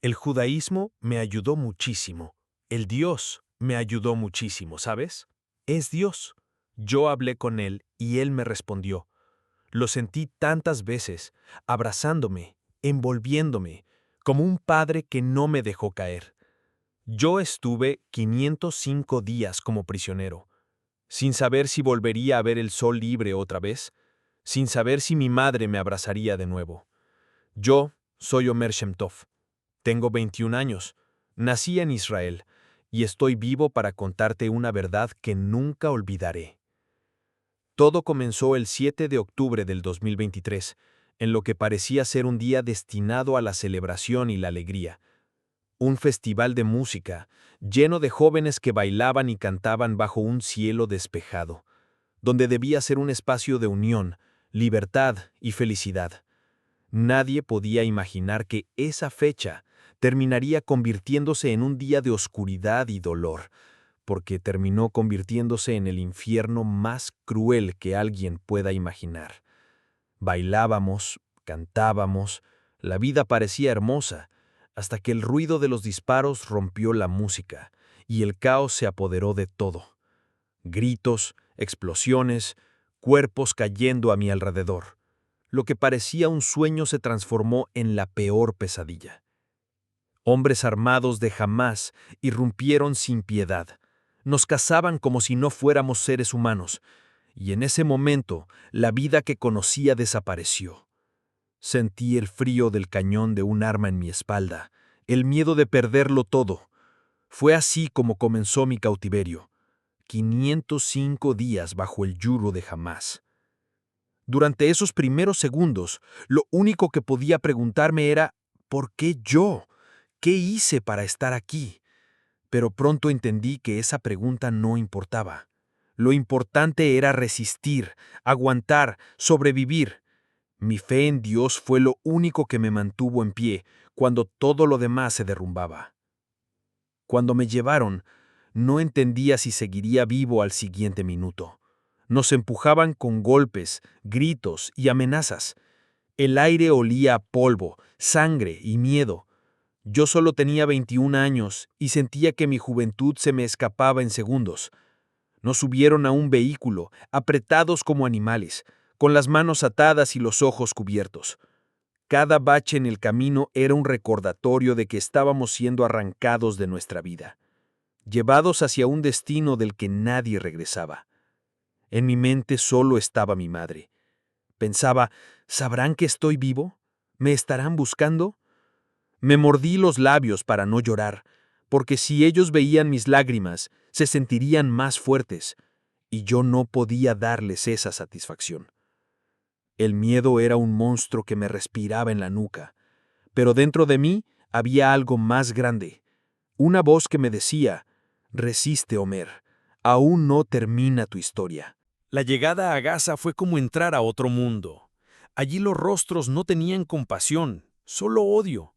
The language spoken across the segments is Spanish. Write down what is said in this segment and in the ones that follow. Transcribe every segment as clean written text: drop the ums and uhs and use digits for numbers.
El judaísmo me ayudó muchísimo. El Dios me ayudó muchísimo, ¿sabes? Es Dios. Yo hablé con Él y Él me respondió. Lo sentí tantas veces, abrazándome, envolviéndome, como un padre que no me dejó caer. Yo estuve 505 días como prisionero, sin saber si volvería a ver el sol libre otra vez, sin saber si mi madre me abrazaría de nuevo. Yo soy Omer Shem Tov. Tengo 21 años, nací en Israel y estoy vivo para contarte una verdad que nunca olvidaré. Todo comenzó el 7 de octubre del 2023, en lo que parecía ser un día destinado a la celebración y la alegría. Un festival de música, lleno de jóvenes que bailaban y cantaban bajo un cielo despejado, donde debía ser un espacio de unión, libertad y felicidad. Nadie podía imaginar que esa fecha terminaría convirtiéndose en un día de oscuridad y dolor, porque terminó convirtiéndose en el infierno más cruel que alguien pueda imaginar. Bailábamos, cantábamos, la vida parecía hermosa, hasta que el ruido de los disparos rompió la música, y el caos se apoderó de todo. Gritos, explosiones, cuerpos cayendo a mi alrededor. Lo que parecía un sueño se transformó en la peor pesadilla. Hombres armados de Hamás irrumpieron sin piedad. Nos cazaban como si no fuéramos seres humanos, y en ese momento la vida que conocía desapareció. Sentí el frío del cañón de un arma en mi espalda, el miedo de perderlo todo. Fue así como comenzó mi cautiverio. 505 días bajo el yugo de Hamás. Durante esos primeros segundos, lo único que podía preguntarme era, ¿por qué yo? ¿Qué hice para estar aquí? Pero pronto entendí que esa pregunta no importaba. Lo importante era resistir, aguantar, sobrevivir. Mi fe en Dios fue lo único que me mantuvo en pie cuando todo lo demás se derrumbaba. Cuando me llevaron, no entendía si seguiría vivo al siguiente minuto. Nos empujaban con golpes, gritos y amenazas. El aire olía a polvo, sangre y miedo. Yo solo tenía 21 años y sentía que mi juventud se me escapaba en segundos. Nos subieron a un vehículo, apretados como animales, con las manos atadas y los ojos cubiertos. Cada bache en el camino era un recordatorio de que estábamos siendo arrancados de nuestra vida, llevados hacia un destino del que nadie regresaba. En mi mente solo estaba mi madre. Pensaba, ¿sabrán que estoy vivo? ¿Me estarán buscando? Me mordí los labios para no llorar, porque si ellos veían mis lágrimas, se sentirían más fuertes, y yo no podía darles esa satisfacción. El miedo era un monstruo que me respiraba en la nuca, pero dentro de mí había algo más grande, una voz que me decía, resiste, Omer, aún no termina tu historia. La llegada a Gaza fue como entrar a otro mundo. Allí los rostros no tenían compasión, solo odio.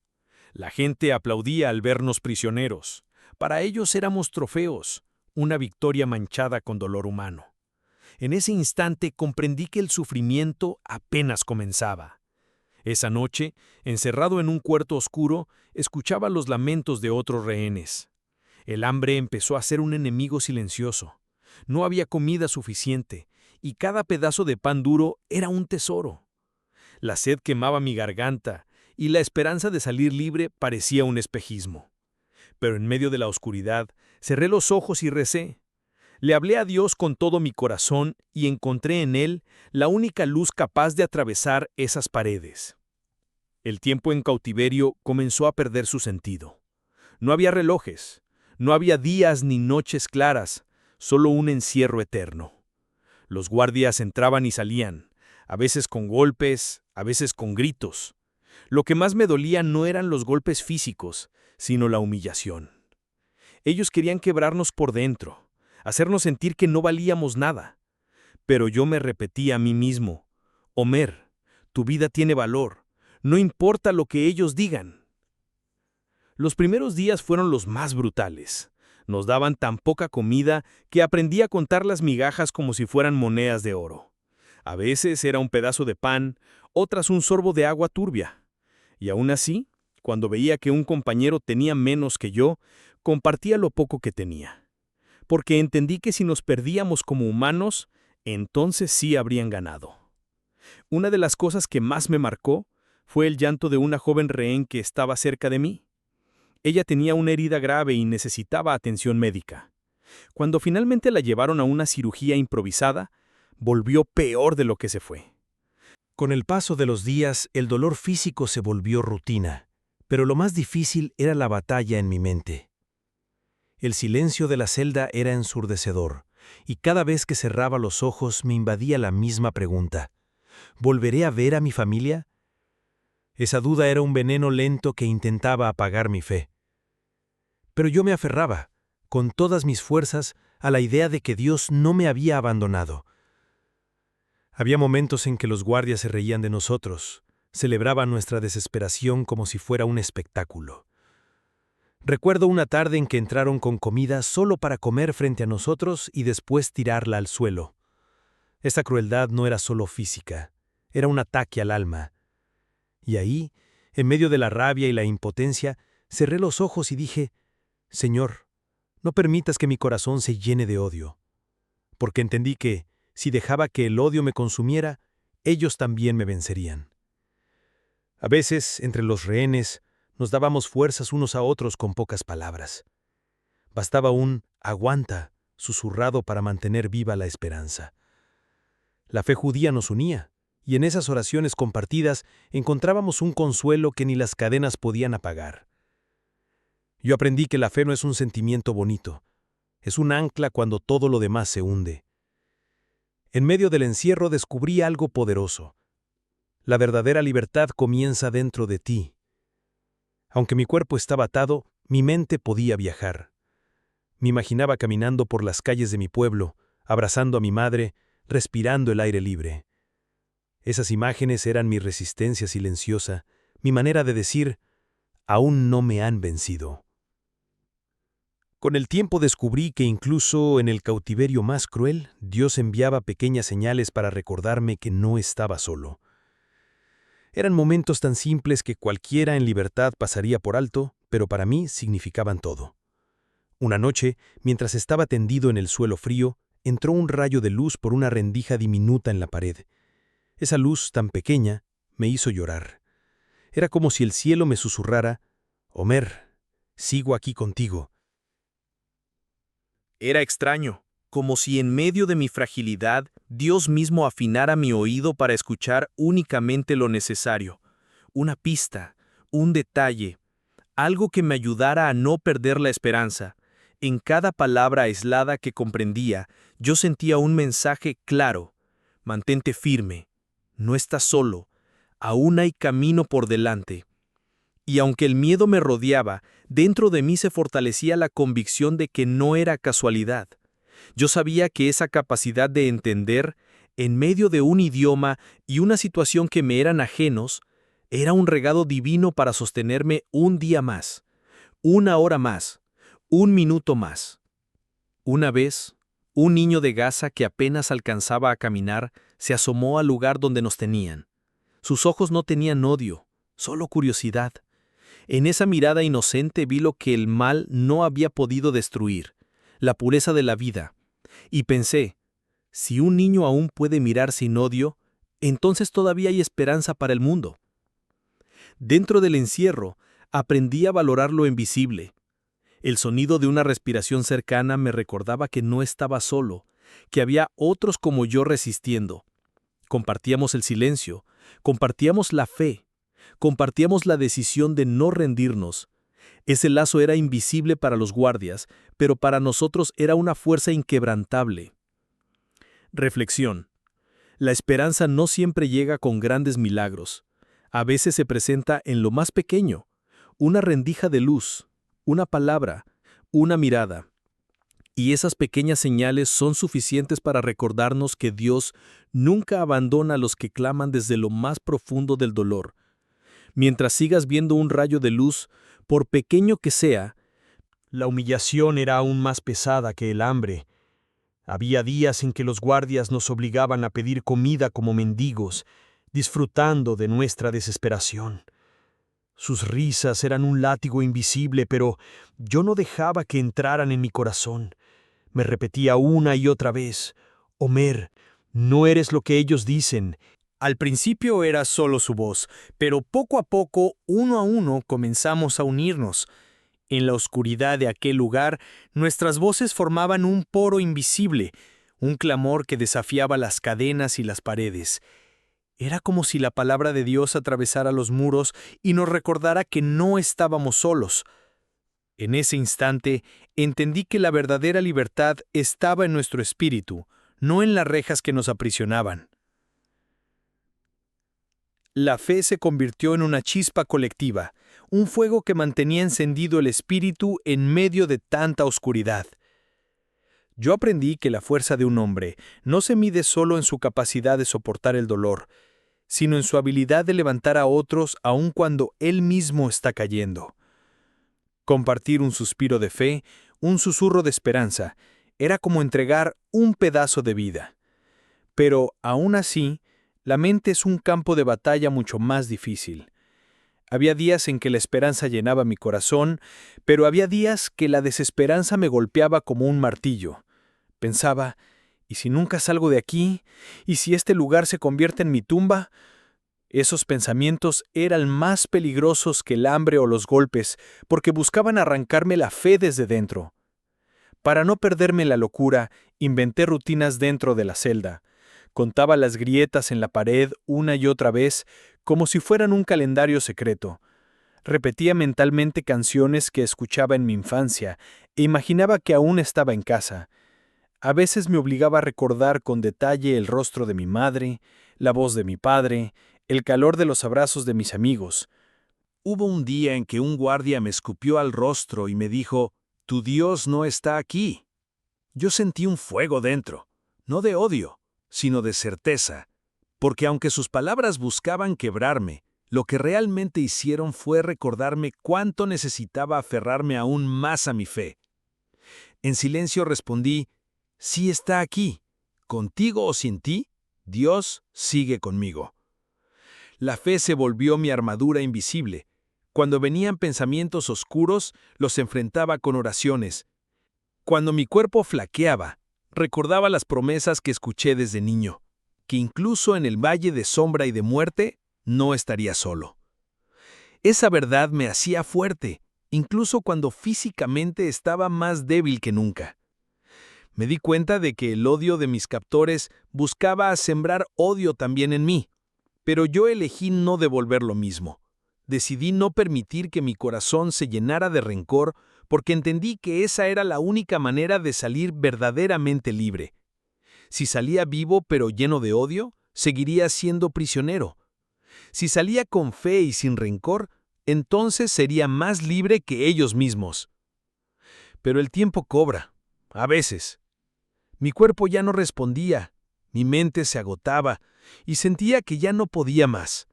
La gente aplaudía al vernos prisioneros. Para ellos éramos trofeos, una victoria manchada con dolor humano. En ese instante comprendí que el sufrimiento apenas comenzaba. Esa noche, encerrado en un cuarto oscuro, escuchaba los lamentos de otros rehenes. El hambre empezó a ser un enemigo silencioso. No había comida suficiente, y cada pedazo de pan duro era un tesoro. La sed quemaba mi garganta, y la esperanza de salir libre parecía un espejismo. Pero en medio de la oscuridad, cerré los ojos y recé. Le hablé a Dios con todo mi corazón y encontré en Él la única luz capaz de atravesar esas paredes. El tiempo en cautiverio comenzó a perder su sentido. No había relojes, no había días ni noches claras, solo un encierro eterno. Los guardias entraban y salían, a veces con golpes, a veces con gritos. Lo que más me dolía no eran los golpes físicos, sino la humillación. Ellos querían quebrarnos por dentro, hacernos sentir que no valíamos nada. Pero yo me repetía a mí mismo, Omer, tu vida tiene valor, no importa lo que ellos digan. Los primeros días fueron los más brutales. Nos daban tan poca comida que aprendí a contar las migajas como si fueran monedas de oro. A veces era un pedazo de pan, otras un sorbo de agua turbia. Y aún así, Cuando veía que un compañero tenía menos que yo, compartía lo poco que tenía. Porque entendí que si nos perdíamos como humanos, entonces sí habrían ganado. Una de las cosas que más me marcó fue el llanto de una joven rehén que estaba cerca de mí. Ella tenía una herida grave y necesitaba atención médica. Cuando finalmente la llevaron a una cirugía improvisada, volvió peor de lo que se fue. Con el paso de los días, el dolor físico se volvió rutina, pero lo más difícil era la batalla en mi mente. El silencio de la celda era ensurdecedor, y cada vez que cerraba los ojos me invadía la misma pregunta: ¿volveré a ver a mi familia? Esa duda era un veneno lento que intentaba apagar mi fe. Pero yo me aferraba, con todas mis fuerzas, a la idea de que Dios no me había abandonado. Había momentos en que los guardias se reían de nosotros, celebraban nuestra desesperación como si fuera un espectáculo. Recuerdo una tarde en que entraron con comida solo para comer frente a nosotros y después tirarla al suelo. Esa crueldad no era solo física, era un ataque al alma. Y ahí, en medio de la rabia y la impotencia, cerré los ojos y dije: Señor, no permitas que mi corazón se llene de odio. Porque entendí que, si dejaba que el odio me consumiera, ellos también me vencerían. A veces, entre los rehenes, nos dábamos fuerzas unos a otros con pocas palabras. Bastaba un «aguanta» susurrado para mantener viva la esperanza. La fe judía nos unía, y en esas oraciones compartidas encontrábamos un consuelo que ni las cadenas podían apagar. Yo aprendí que la fe no es un sentimiento bonito, es un ancla cuando todo lo demás se hunde. En medio del encierro descubrí algo poderoso. La verdadera libertad comienza dentro de ti. Aunque mi cuerpo estaba atado, mi mente podía viajar. Me imaginaba caminando por las calles de mi pueblo, abrazando a mi madre, respirando el aire libre. Esas imágenes eran mi resistencia silenciosa, mi manera de decir: aún no me han vencido. Con el tiempo descubrí que incluso en el cautiverio más cruel, Dios enviaba pequeñas señales para recordarme que no estaba solo. Eran momentos tan simples que cualquiera en libertad pasaría por alto, pero para mí significaban todo. Una noche, mientras estaba tendido en el suelo frío, entró un rayo de luz por una rendija diminuta en la pared. Esa luz tan pequeña me hizo llorar. Era como si el cielo me susurrara: Homer, sigo aquí contigo. Era extraño, como si en medio de mi fragilidad Dios mismo afinara mi oído para escuchar únicamente lo necesario, una pista, un detalle, algo que me ayudara a no perder la esperanza. En cada palabra aislada que comprendía, yo sentía un mensaje claro: mantente firme, no estás solo, aún hay camino por delante. Y aunque el miedo me rodeaba, dentro de mí se fortalecía la convicción de que no era casualidad. Yo sabía que esa capacidad de entender, en medio de un idioma y una situación que me eran ajenos, era un regalo divino para sostenerme un día más, una hora más, un minuto más. Una vez, un niño de Gaza que apenas alcanzaba a caminar se asomó al lugar donde nos tenían. Sus ojos no tenían odio, solo curiosidad. En esa mirada inocente vi lo que el mal no había podido destruir, la pureza de la vida. Y pensé: si un niño aún puede mirar sin odio, entonces todavía hay esperanza para el mundo. Dentro del encierro, aprendí a valorar lo invisible. El sonido de una respiración cercana me recordaba que no estaba solo, que había otros como yo resistiendo. Compartíamos el silencio, compartíamos la fe, compartíamos la decisión de no rendirnos. Ese lazo era invisible para los guardias, pero para nosotros era una fuerza inquebrantable. Reflexión. La esperanza no siempre llega con grandes milagros. A veces se presenta en lo más pequeño: una rendija de luz, una palabra, una mirada. Y esas pequeñas señales son suficientes para recordarnos que Dios nunca abandona a los que claman desde lo más profundo del dolor. Mientras sigas viendo un rayo de luz, por pequeño que sea, La humillación era aún más pesada que el hambre. Había días en que los guardias nos obligaban a pedir comida como mendigos, disfrutando de nuestra desesperación. Sus risas eran un látigo invisible, pero yo no dejaba que entraran en mi corazón. Me repetía una y otra vez, Homer, no eres lo que ellos dicen. Al principio era solo su voz, pero poco a poco, uno a uno, comenzamos a unirnos. En la oscuridad de aquel lugar, nuestras voces formaban un poro invisible, un clamor que desafiaba las cadenas y las paredes. Era como si la palabra de Dios atravesara los muros y nos recordara que no estábamos solos. En ese instante, entendí que la verdadera libertad estaba en nuestro espíritu, no en las rejas que nos aprisionaban. La fe se convirtió en una chispa colectiva, un fuego que mantenía encendido el espíritu en medio de tanta oscuridad. Yo aprendí que la fuerza de un hombre no se mide solo en su capacidad de soportar el dolor, sino en su habilidad de levantar a otros aun cuando él mismo está cayendo. Compartir un suspiro de fe, un susurro de esperanza, era como entregar un pedazo de vida. Pero, aún así, la mente es un campo de batalla mucho más difícil. Había días en que la esperanza llenaba mi corazón, pero había días que la desesperanza me golpeaba como un martillo. Pensaba, ¿y si nunca salgo de aquí? ¿Y si este lugar se convierte en mi tumba? Esos pensamientos eran más peligrosos que el hambre o los golpes, porque buscaban arrancarme la fe desde dentro. Para no perderme en la locura, inventé rutinas dentro de la celda. Contaba las grietas en la pared una y otra vez, como si fueran un calendario secreto. Repetía mentalmente canciones que escuchaba en mi infancia e imaginaba que aún estaba en casa. A veces me obligaba a recordar con detalle el rostro de mi madre, la voz de mi padre, el calor de los abrazos de mis amigos. Hubo un día en que un guardia me escupió al rostro y me dijo, «Tu Dios no está aquí». Yo sentí un fuego dentro, no de odio, sino de certeza, porque aunque sus palabras buscaban quebrarme, lo que realmente hicieron fue recordarme cuánto necesitaba aferrarme aún más a mi fe. En silencio respondí, «Sí está aquí, contigo o sin ti, Dios sigue conmigo». La fe se volvió mi armadura invisible. Cuando venían pensamientos oscuros, los enfrentaba con oraciones. Cuando mi cuerpo flaqueaba, recordaba las promesas que escuché desde niño, que incluso en el valle de sombra y de muerte, no estaría solo. Esa verdad me hacía fuerte, incluso cuando físicamente estaba más débil que nunca. Me di cuenta de que el odio de mis captores buscaba sembrar odio también en mí, pero yo elegí no devolver lo mismo. Decidí no permitir que mi corazón se llenara de rencor porque entendí que esa era la única manera de salir verdaderamente libre. Si salía vivo pero lleno de odio, seguiría siendo prisionero. Si salía con fe y sin rencor, entonces sería más libre que ellos mismos. Pero el tiempo cobra, a veces. Mi cuerpo ya no respondía, mi mente se agotaba y sentía que ya no podía más.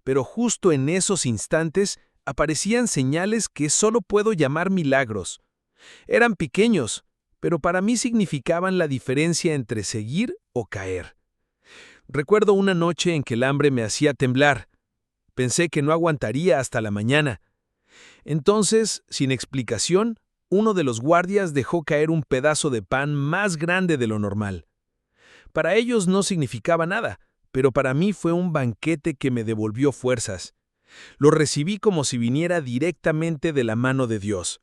Pero justo en esos instantes aparecían señales que solo puedo llamar milagros. Eran pequeños, pero para mí significaban la diferencia entre seguir o caer. Recuerdo una noche en que el hambre me hacía temblar. Pensé que no aguantaría hasta la mañana. Entonces, sin explicación, uno de los guardias dejó caer un pedazo de pan más grande de lo normal. Para ellos no significaba nada, pero para mí fue un banquete que me devolvió fuerzas. Lo recibí como si viniera directamente de la mano de Dios.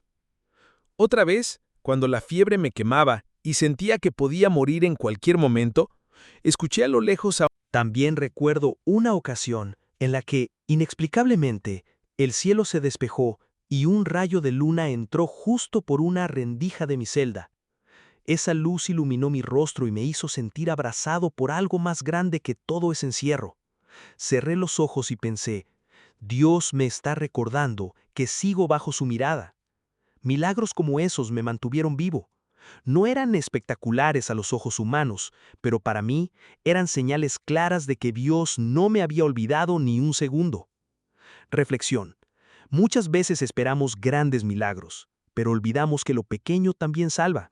Otra vez, cuando la fiebre me quemaba y sentía que podía morir en cualquier momento, escuché a lo lejos a... También recuerdo una ocasión en la que, inexplicablemente, el cielo se despejó y un rayo de luna entró justo por una rendija de mi celda. Esa luz iluminó mi rostro y me hizo sentir abrazado por algo más grande que todo ese encierro. Cerré los ojos y pensé, Dios me está recordando que sigo bajo su mirada. Milagros como esos me mantuvieron vivo. No eran espectaculares a los ojos humanos, pero para mí eran señales claras de que Dios no me había olvidado ni un segundo. Reflexión. Muchas veces esperamos grandes milagros, pero olvidamos que lo pequeño también salva.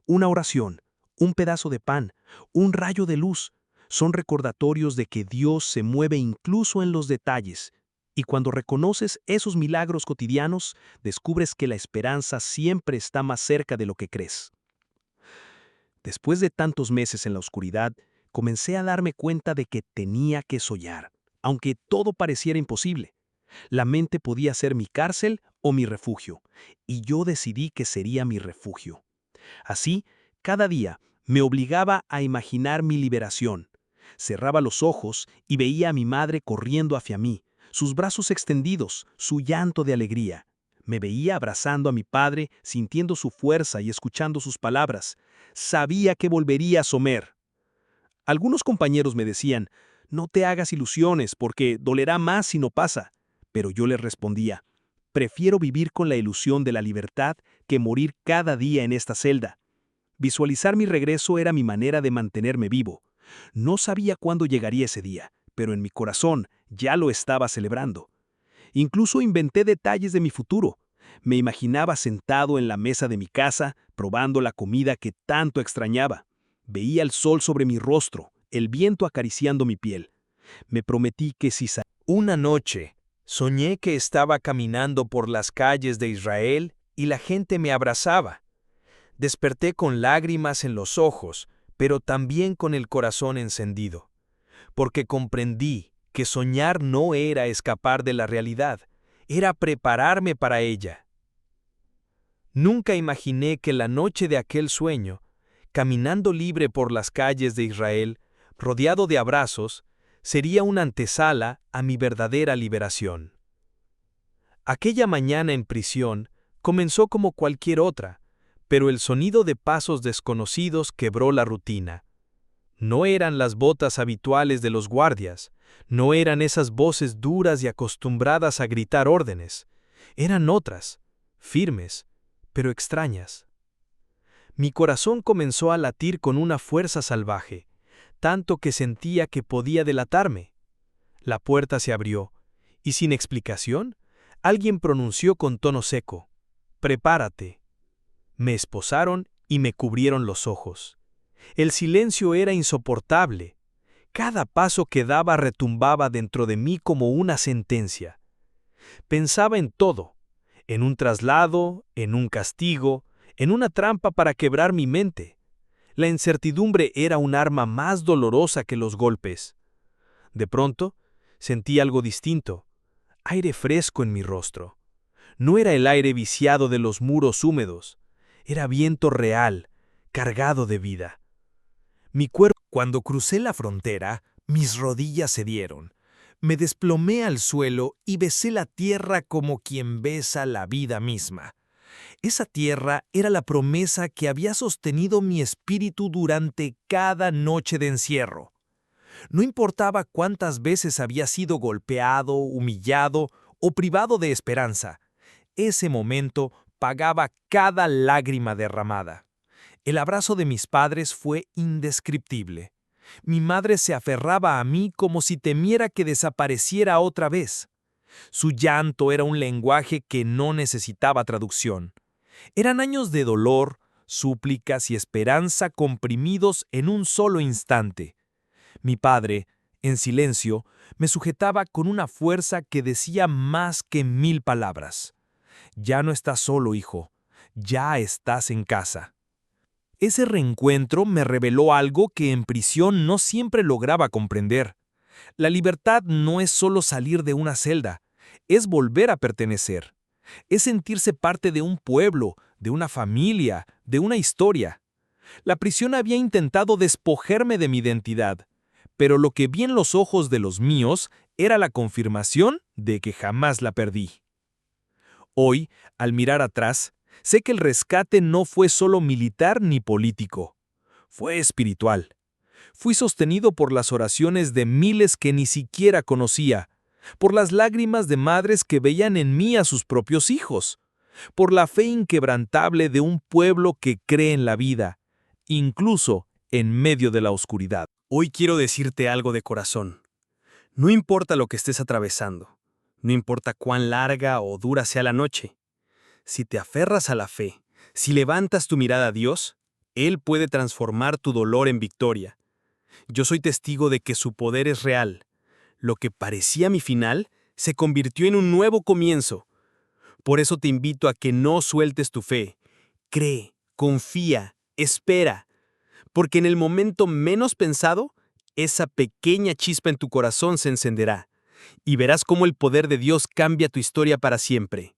Una oración, un pedazo de pan, un rayo de luz, son recordatorios de que Dios se mueve incluso en los detalles, Y cuando reconoces esos milagros cotidianos, descubres que la esperanza siempre está más cerca de lo que crees. Después de tantos meses en la oscuridad, comencé a darme cuenta de que tenía que soñar, aunque todo pareciera imposible. La mente podía ser mi cárcel o mi refugio, y yo decidí que sería mi refugio. Así, cada día me obligaba a imaginar mi liberación. Cerraba los ojos y veía a mi madre corriendo hacia mí, sus brazos extendidos, su llanto de alegría. Me veía abrazando a mi padre, sintiendo su fuerza y escuchando sus palabras. Sabía que volvería a Somer. Algunos compañeros me decían, no te hagas ilusiones porque dolerá más si no pasa. Pero yo les respondía, prefiero vivir con la ilusión de la libertad que morir cada día en esta celda. Visualizar mi regreso era mi manera de mantenerme vivo. No sabía cuándo llegaría ese día, pero en mi corazón ya lo estaba celebrando. Incluso inventé detalles de mi futuro. Me imaginaba sentado en la mesa de mi casa, probando la comida que tanto extrañaba. Veía el sol sobre mi rostro, el viento acariciando mi piel. Me prometí que si salía. Una noche, soñé que estaba caminando por las calles de Israel y la gente me abrazaba. Desperté con lágrimas en los ojos, pero también con el corazón encendido, porque comprendí que soñar no era escapar de la realidad, era prepararme para ella. Nunca imaginé que la noche de aquel sueño, caminando libre por las calles de Israel, rodeado de abrazos, sería una antesala a mi verdadera liberación. Aquella mañana en prisión comenzó como cualquier otra, pero el sonido de pasos desconocidos quebró la rutina. No eran las botas habituales de los guardias, no eran esas voces duras y acostumbradas a gritar órdenes, eran otras, firmes, pero extrañas. Mi corazón comenzó a latir con una fuerza salvaje, tanto que sentía que podía delatarme. La puerta se abrió, y sin explicación, alguien pronunció con tono seco, «Prepárate». Me esposaron y me cubrieron los ojos. El silencio era insoportable. Cada paso que daba retumbaba dentro de mí como una sentencia. Pensaba en todo, en un traslado, en un castigo, en una trampa para quebrar mi mente. La incertidumbre era un arma más dolorosa que los golpes. De pronto, sentí algo distinto, aire fresco en mi rostro. No era el aire viciado de los muros húmedos, era viento real, cargado de vida. Cuando crucé la frontera, mis rodillas cedieron. Me desplomé al suelo y besé la tierra como quien besa la vida misma. Esa tierra era la promesa que había sostenido mi espíritu durante cada noche de encierro. No importaba cuántas veces había sido golpeado, humillado o privado de esperanza, ese momento pagaba cada lágrima derramada. El abrazo de mis padres fue indescriptible. Mi madre se aferraba a mí como si temiera que desapareciera otra vez. Su llanto era un lenguaje que no necesitaba traducción. Eran años de dolor, súplicas y esperanza comprimidos en un solo instante. Mi padre, en silencio, me sujetaba con una fuerza que decía más que 1000 palabras. Ya no estás solo, hijo. Ya estás en casa. Ese reencuentro me reveló algo que en prisión no siempre lograba comprender. La libertad no es solo salir de una celda, es volver a pertenecer. Es sentirse parte de un pueblo, de una familia, de una historia. La prisión había intentado despojarme de mi identidad, pero lo que vi en los ojos de los míos era la confirmación de que jamás la perdí. Hoy, al mirar atrás, sé que el rescate no fue solo militar ni político. Fue espiritual. Fui sostenido por las oraciones de miles que ni siquiera conocía, por las lágrimas de madres que veían en mí a sus propios hijos, por la fe inquebrantable de un pueblo que cree en la vida, incluso en medio de la oscuridad. Hoy quiero decirte algo de corazón. No importa lo que estés atravesando, no importa cuán larga o dura sea la noche. Si te aferras a la fe, si levantas tu mirada a Dios, Él puede transformar tu dolor en victoria. Yo soy testigo de que su poder es real. Lo que parecía mi final se convirtió en un nuevo comienzo. Por eso te invito a que no sueltes tu fe. Cree, confía, espera, porque en el momento menos pensado, esa pequeña chispa en tu corazón se encenderá, y verás cómo el poder de Dios cambia tu historia para siempre.